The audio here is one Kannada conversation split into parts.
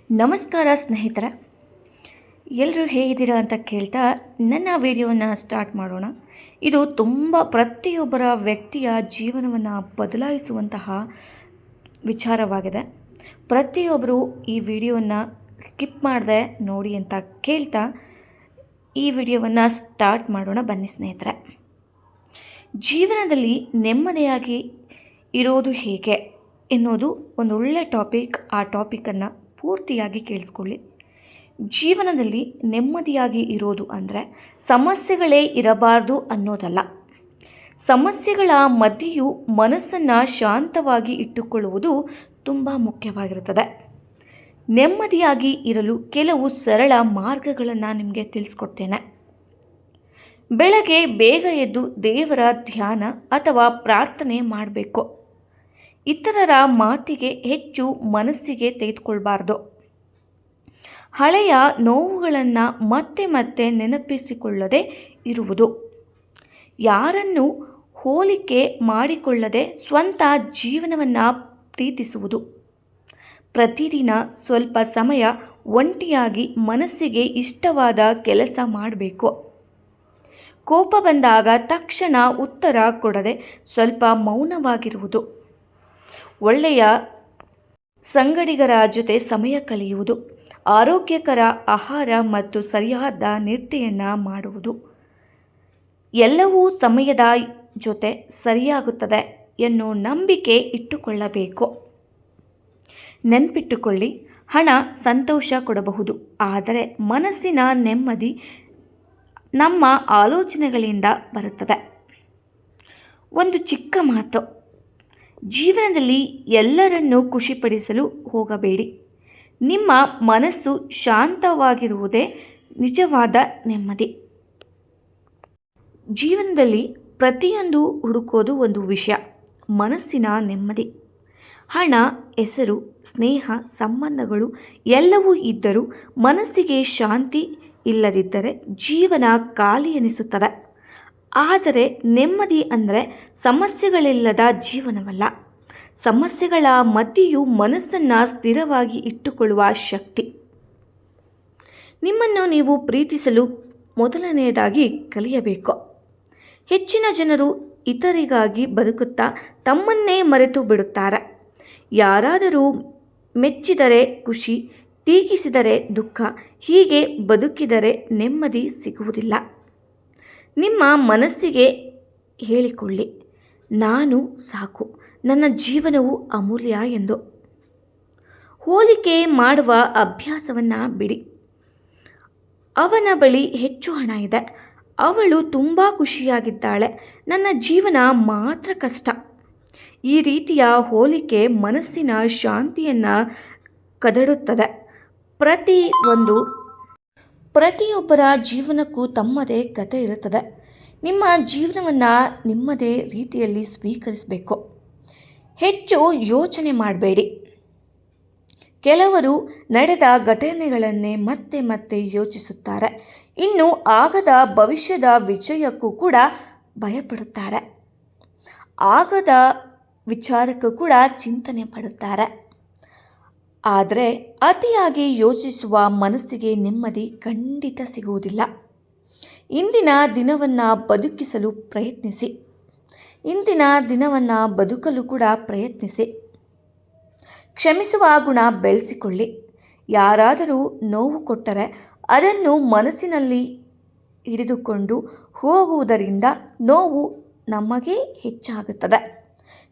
ನಮಸ್ಕಾರ ಸ್ನೇಹಿತರೆ, ಎಲ್ಲರೂ ಹೇಗಿದ್ದೀರಾ ಅಂತ ಕೇಳ್ತಾ ನನ್ನ ವಿಡಿಯೋವನ್ನು ಸ್ಟಾರ್ಟ್ ಮಾಡೋಣ. ಇದು ಪ್ರತಿಯೊಬ್ಬರ ವ್ಯಕ್ತಿಯ ಜೀವನವನ್ನು ಬದಲಾಯಿಸುವಂತಹ ವಿಚಾರವಾಗಿದೆ. ಪ್ರತಿಯೊಬ್ಬರು ಈ ವಿಡಿಯೋವನ್ನು ಸ್ಕಿಪ್ ಮಾಡದೆ ನೋಡಿ ಅಂತ ಕೇಳ್ತಾ ಈ ವಿಡಿಯೋವನ್ನು ಸ್ಟಾರ್ಟ್ ಮಾಡೋಣ. ಬನ್ನಿ ಸ್ನೇಹಿತರೆ, ಜೀವನದಲ್ಲಿ ನೆಮ್ಮದಿಯಾಗಿ ಇರೋದು ಹೇಗೆ ಎನ್ನುವುದು ಒಂದು ಒಳ್ಳೆಯ ಟಾಪಿಕ್. ಆ ಟಾಪಿಕನ್ನು ಪೂರ್ತಿಯಾಗಿ ಕೇಳಿಸ್ಕೊಳ್ಳಿ. ಜೀವನದಲ್ಲಿ ನೆಮ್ಮದಿಯಾಗಿ ಇರೋದು ಅಂದರೆ ಸಮಸ್ಯೆಗಳೇ ಇರಬಾರ್ದು ಅನ್ನೋದಲ್ಲ. ಸಮಸ್ಯೆಗಳ ಮಧ್ಯೆಯೂ ಮನಸ್ಸನ್ನು ಶಾಂತವಾಗಿ ಇಟ್ಟುಕೊಳ್ಳುವುದು ತುಂಬ ಮುಖ್ಯವಾಗಿರುತ್ತದೆ. ನೆಮ್ಮದಿಯಾಗಿ ಇರಲು ಕೆಲವು ಸರಳ ಮಾರ್ಗಗಳನ್ನು ನಿಮಗೆ ತಿಳಿಸ್ಕೊಡ್ತೇನೆ. ಬೆಳಗ್ಗೆ ಬೇಗ ಎದ್ದು ದೇವರ ಧ್ಯಾನ ಅಥವಾ ಪ್ರಾರ್ಥನೆ ಮಾಡಬೇಕು. ಇತರರ ಮಾತಿಗೆ ಹೆಚ್ಚು ಮನಸ್ಸಿಗೆ ತೆಗೆದುಕೊಳ್ಬಾರ್ದು. ಹಳೆಯ ನೋವುಗಳನ್ನು ಮತ್ತೆ ಮತ್ತೆ ನೆನಪಿಸಿಕೊಳ್ಳದೆ ಇರುವುದು. ಯಾರನ್ನು ಹೋಲಿಕೆ ಮಾಡಿಕೊಳ್ಳದೆ ಸ್ವಂತ ಜೀವನವನ್ನು ಪ್ರೀತಿಸುವುದು. ಪ್ರತಿದಿನ ಸ್ವಲ್ಪ ಸಮಯ ಒಂಟಿಯಾಗಿ ಮನಸ್ಸಿಗೆ ಇಷ್ಟವಾದ ಕೆಲಸ ಮಾಡಬೇಕು. ಕೋಪ ಬಂದಾಗ ತಕ್ಷಣ ಉತ್ತರ ಕೊಡದೆ ಸ್ವಲ್ಪ ಮೌನವಾಗಿರುವುದು. ಒಳ್ಳೆಯ ಸಂಗಡಿಗರ ಜೊತೆ ಸಮಯ ಕಳೆಯುವುದು. ಆರೋಗ್ಯಕರ ಆಹಾರ ಮತ್ತು ಸರಿಯಾದ ನಿದ್ರೆಯನ್ನು ಮಾಡುವುದು. ಎಲ್ಲವೂ ಸಮಯದ ಜೊತೆ ಸರಿಯಾಗುತ್ತದೆ ಎನ್ನುವ ನಂಬಿಕೆ ಇಟ್ಟುಕೊಳ್ಳಬೇಕು. ನೆನಪಿಟ್ಟುಕೊಳ್ಳಿ, ಹಣ ಸಂತೋಷ ಕೊಡಬಹುದು, ಆದರೆ ಮನಸ್ಸಿನ ನೆಮ್ಮದಿ ನಮ್ಮ ಆಲೋಚನೆಗಳಿಂದ ಬರುತ್ತದೆ. ಒಂದು ಚಿಕ್ಕ ಮಾತು: ಜೀವನದಲ್ಲಿ ಎಲ್ಲರನ್ನೂ ಖುಷಿಪಡಿಸಲು ಹೋಗಬೇಡಿ. ನಿಮ್ಮ ಮನಸ್ಸು ಶಾಂತವಾಗಿರುವುದೇ ನಿಜವಾದ ನೆಮ್ಮದಿ. ಜೀವನದಲ್ಲಿ ಪ್ರತಿಯೊಂದು ಹುಡುಕೋದು ಒಂದು ವಿಷಯ: ಮನಸ್ಸಿನ ನೆಮ್ಮದಿ. ಹಣ, ಹೆಸರು, ಸ್ನೇಹ, ಸಂಬಂಧಗಳು ಎಲ್ಲವೂ ಇದ್ದರೂ ಮನಸ್ಸಿಗೆ ಶಾಂತಿ ಇಲ್ಲದಿದ್ದರೆ ಜೀವನ ಖಾಲಿ ಎನಿಸುತ್ತದೆ. ಆದರೆ ನೆಮ್ಮದಿ ಅಂದರೆ ಸಮಸ್ಯೆಗಳಿಲ್ಲದ ಜೀವನವಲ್ಲ, ಸಮಸ್ಯೆಗಳ ಮಧ್ಯೆಯೂ ಮನಸ್ಸನ್ನು ಸ್ಥಿರವಾಗಿ ಇಟ್ಟುಕೊಳ್ಳುವ ಶಕ್ತಿ. ನಿಮ್ಮನ್ನು ನೀವು ಪ್ರೀತಿಸಲು ಮೊದಲನೆಯದಾಗಿ ಕಲಿಯಬೇಕು. ಹೆಚ್ಚಿನ ಜನರು ಇತರಿಗಾಗಿ ಬದುಕುತ್ತಾ ತಮ್ಮನ್ನೇ ಮರೆತು ಬಿಡುತ್ತಾರೆ. ಯಾರಾದರೂ ಮೆಚ್ಚಿದರೆ ಖುಷಿ, ಟೀಕಿಸಿದರೆ ದುಃಖ, ಹೀಗೆ ಬದುಕಿದರೆ ನೆಮ್ಮದಿ ಸಿಗುವುದಿಲ್ಲ. ನಿಮ್ಮ ಮನಸ್ಸಿಗೆ ಹೇಳಿಕೊಳ್ಳಿ, ನಾನು ಸಾಕು, ನನ್ನ ಜೀವನವು ಅಮೂಲ್ಯ ಎಂದು. ಹೋಲಿಕೆ ಮಾಡುವ ಅಭ್ಯಾಸವನ್ನು ಬಿಡಿ. ಅವನ ಬಳಿ ಹೆಚ್ಚು ಹಣ ಇದೆ, ಅವಳು ತುಂಬ ಖುಷಿಯಾಗಿದ್ದಾಳೆ, ನನ್ನ ಜೀವನ ಮಾತ್ರ ಕಷ್ಟ. ಈ ರೀತಿಯ ಹೋಲಿಕೆ ಮನಸ್ಸಿನ ಶಾಂತಿಯನ್ನು ಕದಡುತ್ತದೆ. ಪ್ರತಿಯೊಬ್ಬರ ಜೀವನಕ್ಕೂ ತಮ್ಮದೇ ಕಥೆ ಇರುತ್ತದೆ. ನಿಮ್ಮ ಜೀವನವನ್ನು ನಿಮ್ಮದೇ ರೀತಿಯಲ್ಲಿ ಸ್ವೀಕರಿಸಬೇಕು. ಹೆಚ್ಚು ಯೋಚನೆ ಮಾಡಬೇಡಿ. ಕೆಲವರು ನಡೆದ ಘಟನೆಗಳನ್ನೇ ಮತ್ತೆ ಮತ್ತೆ ಯೋಚಿಸುತ್ತಾರೆ. ಇನ್ನು ಆಗದ ಭವಿಷ್ಯದ ವಿಷಯಕ್ಕೂ ಕೂಡ ಭಯಪಡುತ್ತಾರೆ. ಆಗದ ವಿಚಾರಕ್ಕೂ ಕೂಡ ಚಿಂತನೆ ಪಡುತ್ತಾರೆ. ಆದರೆ ಅತಿಯಾಗಿ ಯೋಚಿಸುವ ಮನಸ್ಸಿಗೆ ನೆಮ್ಮದಿ ಖಂಡಿತ ಸಿಗುವುದಿಲ್ಲ. ಇಂದಿನ ದಿನವನ್ನು ಬದುಕಿಸಲು ಪ್ರಯತ್ನಿಸಿ. ಇಂದಿನ ದಿನವನ್ನು ಬದುಕಲು ಕೂಡ ಪ್ರಯತ್ನಿಸಿ. ಕ್ಷಮಿಸುವ ಗುಣ ಬೆಳೆಸಿಕೊಳ್ಳಿ. ಯಾರಾದರೂ ನೋವು ಕೊಟ್ಟರೆ ಅದನ್ನು ಮನಸ್ಸಿನಲ್ಲಿ ಹಿಡಿದುಕೊಂಡು ಹೋಗುವುದರಿಂದ ನೋವು ನಮಗೆ ಹೆಚ್ಚಾಗುತ್ತದೆ.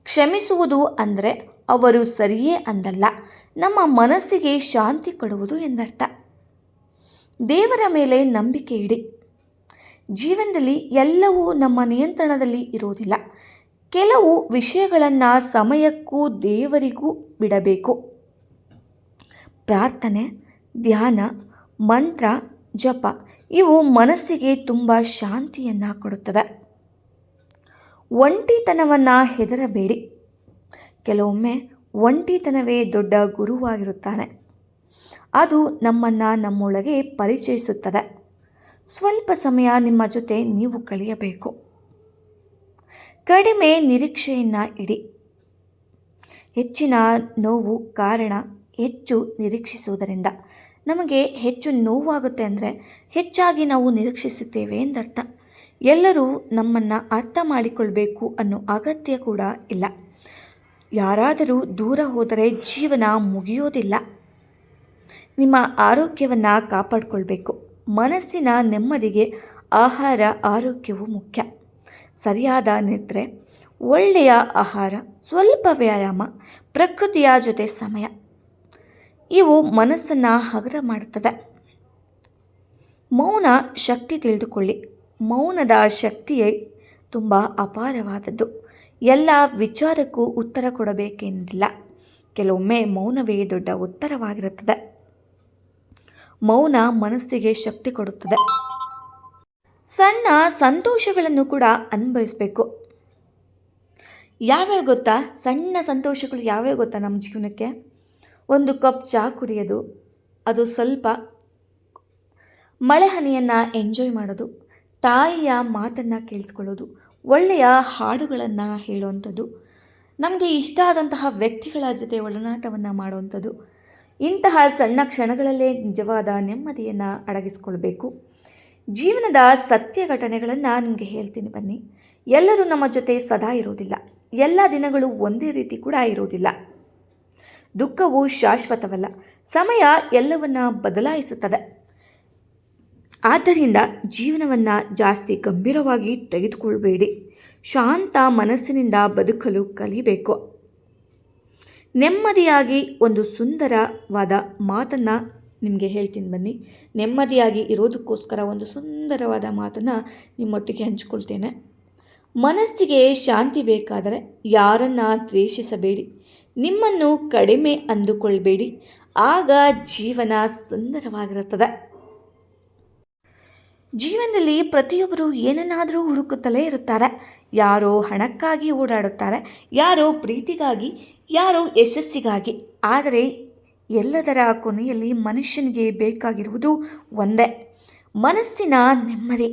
ಕ್ಷಮಿಸುವುದು ಅಂದರೆ ಅವರು ಸರಿಯೇ ಅಂದಲ್ಲ, ನಮ್ಮ ಮನಸ್ಸಿಗೆ ಶಾಂತಿ ಕೊಡುವುದು ಎಂದರ್ಥ. ದೇವರ ಮೇಲೆ ನಂಬಿಕೆ ಇಡಿ. ಜೀವನದಲ್ಲಿ ಎಲ್ಲವೂ ನಮ್ಮ ನಿಯಂತ್ರಣದಲ್ಲಿ ಇರುವುದಿಲ್ಲ. ಕೆಲವು ವಿಷಯಗಳನ್ನು ಸಮಯಕ್ಕೂ ದೇವರಿಗೂ ಬಿಡಬೇಕು. ಪ್ರಾರ್ಥನೆ, ಧ್ಯಾನ, ಮಂತ್ರ, ಜಪ ಇವು ಮನಸ್ಸಿಗೆ ತುಂಬ ಶಾಂತಿಯನ್ನು ಕೊಡುತ್ತದೆ. ಒಂಟಿತನವನ್ನು ಹೆದರಬೇಡಿ. ಕೆಲವೊಮ್ಮೆ ಒಂಟಿತನವೇ ದೊಡ್ಡ ಗುರುವಾಗಿರುತ್ತಾನೆ. ಅದು ನಮ್ಮನ್ನು ನಮ್ಮೊಳಗೆ ಪರಿಚಯಿಸುತ್ತದೆ. ಸ್ವಲ್ಪ ಸಮಯ ನಿಮ್ಮ ಜೊತೆ ನೀವು ಕಳೆಯಬೇಕು. ಕಡಿಮೆ ನಿರೀಕ್ಷೆಯನ್ನು ಇಡಿ. ಹೆಚ್ಚಿನ ನೋವು ಕಾರಣ ಹೆಚ್ಚು ನಿರೀಕ್ಷಿಸುವುದರಿಂದ. ನಮಗೆ ಹೆಚ್ಚು ನೋವಾಗುತ್ತೆ ಅಂದರೆ ಹೆಚ್ಚಾಗಿ ನಾವು ನಿರೀಕ್ಷಿಸುತ್ತೇವೆ ಎಂದರ್ಥ. ಎಲ್ಲರೂ ನಮ್ಮನ್ನು ಅರ್ಥ ಮಾಡಿಕೊಳ್ಬೇಕು ಅನ್ನೋ ಅಗತ್ಯ ಕೂಡ ಇಲ್ಲ. ಯಾರಾದರೂ ದೂರ ಹೋದರೆ ಜೀವನ ಮುಗಿಯೋದಿಲ್ಲ. ನಿಮ್ಮ ಆರೋಗ್ಯವನ್ನು ಕಾಪಾಡಿಕೊಳ್ಬೇಕು. ಮನಸ್ಸಿನ ನೆಮ್ಮದಿಗೆ ಆಹಾರ ಆರೋಗ್ಯವು ಮುಖ್ಯ. ಸರಿಯಾದ ನಿದ್ರೆ, ಒಳ್ಳೆಯ ಆಹಾರ, ಸ್ವಲ್ಪ ವ್ಯಾಯಾಮ, ಪ್ರಕೃತಿಯ ಜೊತೆ ಸಮಯ ಇವು ಮನಸ್ಸನ್ನು ಹಗುರ ಮಾಡುತ್ತದೆ. ಮೌನ ಶಕ್ತಿ ತಿಳಿದುಕೊಳ್ಳಿ. ಮೌನದ ಶಕ್ತಿಯೇ ತುಂಬ ಅಪಾರವಾದದ್ದು. ಎಲ್ಲ ವಿಚಾರಕ್ಕೂ ಉತ್ತರ ಕೊಡಬೇಕೆಂದಿಲ್ಲ. ಕೆಲವೊಮ್ಮೆ ಮೌನವೇ ದೊಡ್ಡ ಉತ್ತರವಾಗಿರುತ್ತದೆ. ಮೌನ ಮನಸ್ಸಿಗೆ ಶಕ್ತಿ ಕೊಡುತ್ತದೆ. ಸಣ್ಣ ಸಂತೋಷಗಳನ್ನು ಕೂಡ ಅನುಭವಿಸಬೇಕು. ಯಾವ್ಯಾವ ಗೊತ್ತಾ? ಸಣ್ಣ ಸಂತೋಷಗಳು ಯಾವ್ಯಾವ ಗೊತ್ತಾ ನಮ್ಮ ಜೀವನಕ್ಕೆ? ಒಂದು ಕಪ್ ಚಹಾ ಕುಡಿಯೋದು, ಅದು ಸ್ವಲ್ಪ ಮಳೆ ಹನಿಯನ್ನು ಎಂಜಾಯ್ ಮಾಡೋದು, ತಾಯಿಯ ಮಾತನ್ನು ಕೇಳಿಸ್ಕೊಳ್ಳೋದು, ಒಳ್ಳೆಯ ಹಾಡುಗಳನ್ನು ಹೇಳುವಂಥದ್ದು, ನಮಗೆ ಇಷ್ಟ ಆದಂತಹ ವ್ಯಕ್ತಿಗಳ ಜೊತೆ ಒಡನಾಟವನ್ನು ಮಾಡುವಂಥದ್ದು. ಇಂತಹ ಸಣ್ಣ ಕ್ಷಣಗಳಲ್ಲೇ ನಿಜವಾದ ನೆಮ್ಮದಿಯನ್ನು ಅಡಗಿಸ್ಕೊಳ್ಬೇಕು. ಜೀವನದ ಸತ್ಯ ಘಟನೆಗಳನ್ನು ನಿಮಗೆ ಹೇಳ್ತೀನಿ ಬನ್ನಿ. ಎಲ್ಲರೂ ನಮ್ಮ ಜೊತೆ ಸದಾ ಇರೋದಿಲ್ಲ. ಎಲ್ಲ ದಿನಗಳು ಒಂದೇ ರೀತಿ ಕೂಡ ಇರೋದಿಲ್ಲ. ದುಃಖವು ಶಾಶ್ವತವಲ್ಲ. ಸಮಯ ಎಲ್ಲವನ್ನ ಬದಲಾಯಿಸುತ್ತದೆ. ಆದ್ದರಿಂದ ಜೀವನವನ್ನು ಜಾಸ್ತಿ ಗಂಭೀರವಾಗಿ ತೆಗೆದುಕೊಳ್ಬೇಡಿ. ಶಾಂತ ಮನಸ್ಸಿನಿಂದ ಬದುಕಲು ಕಲಿಬೇಕು. ನೆಮ್ಮದಿಯಾಗಿ ಒಂದು ಸುಂದರವಾದ ಮಾತನ್ನು ನಿಮಗೆ ಹೇಳ್ತೀನಿ ಬನ್ನಿ. ನೆಮ್ಮದಿಯಾಗಿ ಇರೋದಕ್ಕೋಸ್ಕರ ಒಂದು ಸುಂದರವಾದ ಮಾತನ್ನು ನಿಮ್ಮೊಟ್ಟಿಗೆ ಹಂಚಿಕೊಳ್ತೇನೆ. ಮನಸ್ಸಿಗೆ ಶಾಂತಿ ಬೇಕಾದರೆ ಯಾರನ್ನು ದ್ವೇಷಿಸಬೇಡಿ. ನಿಮ್ಮನ್ನು ಕಡಿಮೆ ಅಂದುಕೊಳ್ಬೇಡಿ. ಆಗ ಜೀವನ ಸುಂದರವಾಗಿರುತ್ತದೆ. ಜೀವನದಲ್ಲಿ ಪ್ರತಿಯೊಬ್ಬರು ಏನನ್ನಾದರೂ ಹುಡುಕುತ್ತಲೇ ಇರುತ್ತಾರೆ. ಯಾರೋ ಹಣಕ್ಕಾಗಿ ಓಡಾಡುತ್ತಾರೆ, ಯಾರೋ ಪ್ರೀತಿಗಾಗಿ, ಯಾರೋ ಯಶಸ್ಸಿಗಾಗಿ. ಆದರೆ ಎಲ್ಲದರ ಕೊನೆಯಲ್ಲಿ ಮನುಷ್ಯನಿಗೆ ಬೇಕಾಗಿರುವುದು ಒಂದೇ, ಮನಸ್ಸಿನ ನೆಮ್ಮದಿ.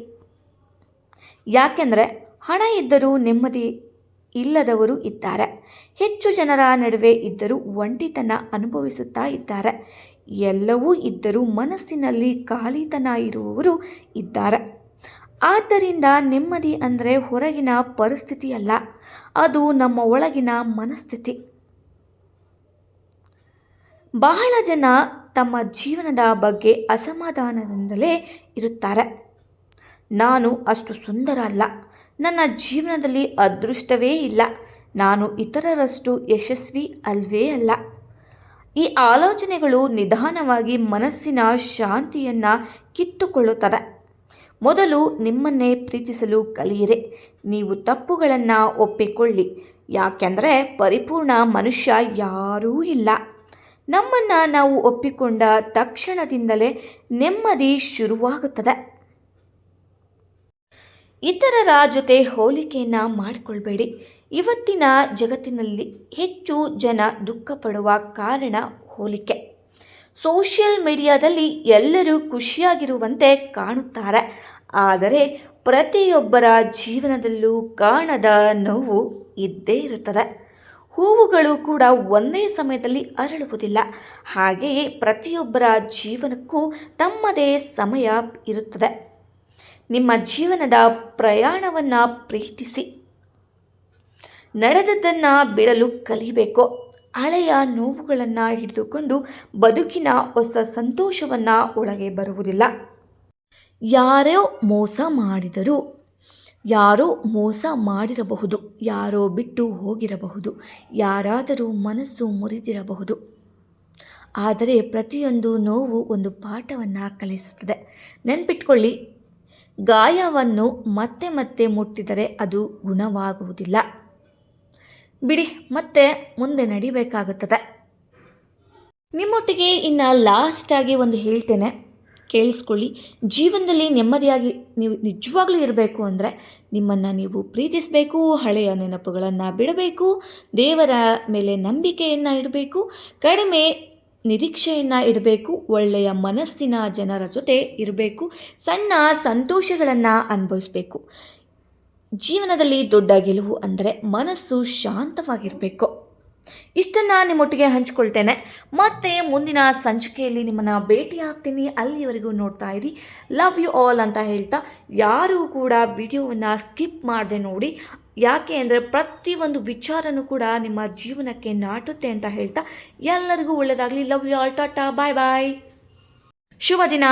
ಯಾಕೆಂದರೆ ಹಣ ಇದ್ದರೂ ನೆಮ್ಮದಿ ಇಲ್ಲದವರು ಇದ್ದಾರೆ. ಹೆಚ್ಚು ಜನರ ನಡುವೆ ಇದ್ದರೂ ಒಂಟಿತನ ಅನುಭವಿಸುತ್ತಾ ಇದ್ದಾರೆ. ಎಲ್ಲವೂ ಇದ್ದರೂ ಮನಸ್ಸಿನಲ್ಲಿ ಖಾಲಿತನ ಇರುವವರು ಇದ್ದಾರೆ. ಆದ್ದರಿಂದ ನೆಮ್ಮದಿ ಅಂದರೆ ಹೊರಗಿನ ಪರಿಸ್ಥಿತಿ ಅಲ್ಲ, ಅದು ನಮ್ಮ ಒಳಗಿನ ಮನಸ್ಥಿತಿ. ಬಹಳ ಜನ ತಮ್ಮ ಜೀವನದ ಬಗ್ಗೆ ಅಸಮಾಧಾನದಿಂದಲೇ ಇರುತ್ತಾರೆ. ನಾನು ಅಷ್ಟು ಸುಂದರ ಅಲ್ಲ, ನನ್ನ ಜೀವನದಲ್ಲಿ ಅದೃಷ್ಟವೇ ಇಲ್ಲ, ನಾನು ಇತರರಷ್ಟು ಯಶಸ್ವಿ ಅಲ್ವೇ ಅಲ್ಲ. ಈ ಆಲೋಚನೆಗಳು ನಿಧಾನವಾಗಿ ಮನಸ್ಸಿನ ಶಾಂತಿಯನ್ನು ಕಿತ್ತುಕೊಳ್ಳುತ್ತದೆ. ಮೊದಲು ನಿಮ್ಮನ್ನೇ ಪ್ರೀತಿಸಲು ಕಲಿಯಿರಿ. ನೀವು ತಪ್ಪುಗಳನ್ನು ಒಪ್ಪಿಕೊಳ್ಳಿ. ಯಾಕೆಂದರೆ ಪರಿಪೂರ್ಣ ಮನುಷ್ಯ ಯಾರೂ ಇಲ್ಲ. ನಮ್ಮನ್ನು ನಾವು ಒಪ್ಪಿಕೊಂಡ ತಕ್ಷಣದಿಂದಲೇ ನೆಮ್ಮದಿ ಶುರುವಾಗುತ್ತದೆ. ಇತರರ ಜೊತೆ ಹೋಲಿಕೆಯನ್ನು ಮಾಡಿಕೊಳ್ಬೇಡಿ. ಇವತ್ತಿನ ಜಗತ್ತಿನಲ್ಲಿ ಹೆಚ್ಚು ಜನ ದುಃಖ ಪಡುವ ಕಾರಣ ಹೋಲಿಕೆ. ಸೋಷಿಯಲ್ ಮೀಡಿಯಾದಲ್ಲಿ ಎಲ್ಲರೂ ಖುಷಿಯಾಗಿರುವಂತೆ ಕಾಣುತ್ತಾರೆ. ಆದರೆ ಪ್ರತಿಯೊಬ್ಬರ ಜೀವನದಲ್ಲೂ ಕಾಣದ ನೋವು ಇದ್ದೇ ಇರುತ್ತದೆ. ಹೂವುಗಳು ಕೂಡ ಒಂದೇ ಸಮಯದಲ್ಲಿ ಅರಳುವುದಿಲ್ಲ. ಹಾಗೆಯೇ ಪ್ರತಿಯೊಬ್ಬರ ಜೀವನಕ್ಕೂ ತಮ್ಮದೇ ಸಮಯ ಇರುತ್ತದೆ. ನಿಮ್ಮ ಜೀವನದ ಪ್ರಯಾಣವನ್ನು ಪ್ರೀತಿಸಿ. ನಡೆದದ್ದನ್ನು ಬಿಡಲು ಕಲಿಬೇಕು. ಹಳೆಯ ನೋವುಗಳನ್ನು ಹಿಡಿದುಕೊಂಡು ಬದುಕಿನ ಹೊಸ ಸಂತೋಷವನ್ನು ಒಳಗೆ ಬರುವುದಿಲ್ಲ. ಯಾರೋ ಮೋಸ ಮಾಡಿದರು, ಯಾರೋ ಮೋಸ ಮಾಡಿರಬಹುದು, ಯಾರೋ ಬಿಟ್ಟು ಹೋಗಿರಬಹುದು, ಯಾರಾದರೂ ಮನಸ್ಸು ಮುರಿದಿರಬಹುದು. ಆದರೆ ಪ್ರತಿಯೊಂದು ನೋವು ಒಂದು ಪಾಠವನ್ನು ಕಲಿಸುತ್ತದೆ. ನೆನ್ಪಿಟ್ಕೊಳ್ಳಿ, ಗಾಯವನ್ನು ಮತ್ತೆ ಮತ್ತೆ ಮುಟ್ಟಿದರೆ ಅದು ಗುಣವಾಗುವುದಿಲ್ಲ. ಬಿಡಿ, ಮತ್ತೆ ಮುಂದೆ ನಡಿಬೇಕಾಗುತ್ತದೆ. ನಿಮ್ಮೊಟ್ಟಿಗೆ ಇನ್ನು ಲಾಸ್ಟಾಗಿ ಒಂದು ಹೇಳ್ತೇನೆ, ಕೇಳಿಸ್ಕೊಳ್ಳಿ. ಜೀವನದಲ್ಲಿ ನೆಮ್ಮದಿಯಾಗಿ ನೀವು ನಿಜವಾಗ್ಲೂ ಇರಬೇಕು ಅಂದರೆ ನಿಮ್ಮನ್ನು ನೀವು ಪ್ರೀತಿಸಬೇಕು, ಹಳೆಯ ನೆನಪುಗಳನ್ನು ಬಿಡಬೇಕು, ದೇವರ ಮೇಲೆ ನಂಬಿಕೆಯನ್ನು ಇಡಬೇಕು, ಕಡಿಮೆ ನಿರೀಕ್ಷೆಯನ್ನು ಇಡಬೇಕು, ಒಳ್ಳೆಯ ಮನಸ್ಸಿನ ಜನರ ಜೊತೆ ಇರಬೇಕು, ಸಣ್ಣ ಸಂತೋಷಗಳನ್ನು ಅನುಭವಿಸಬೇಕು. ಜೀವನದಲ್ಲಿ ದೊಡ್ಡ ಗೆಲುವು ಅಂದರೆ ಮನಸ್ಸು ಶಾಂತವಾಗಿರಬೇಕು. ಇಷ್ಟನ್ನು ನಿಮ್ಮೊಟ್ಟಿಗೆ ಹಂಚ್ಕೊಳ್ತೇನೆ. ಮತ್ತೆ ಮುಂದಿನ ಸಂಚಿಕೆಯಲ್ಲಿ ನಿಮ್ಮನ್ನು ಭೇಟಿ ಆಗ್ತೀನಿ. ಅಲ್ಲಿಯವರೆಗೂ ನೋಡ್ತಾ ಇರಿ. ಲವ್ ಯು ಆಲ್ ಅಂತ ಹೇಳ್ತಾ, ಯಾರೂ ಕೂಡ ವಿಡಿಯೋವನ್ನು ಸ್ಕಿಪ್ ಮಾಡದೆ ನೋಡಿ. ಯಾಕೆ ಅಂದರೆ ಪ್ರತಿಯೊಂದು ವಿಚಾರನೂ ಕೂಡ ನಿಮ್ಮ ಜೀವನಕ್ಕೆ ನಾಟುತ್ತೆ ಅಂತ ಹೇಳ್ತಾ, ಎಲ್ಲರಿಗೂ ಒಳ್ಳೆಯದಾಗಲಿ. Love you all. Tata, bye bye. ಶುಭ ದಿನ.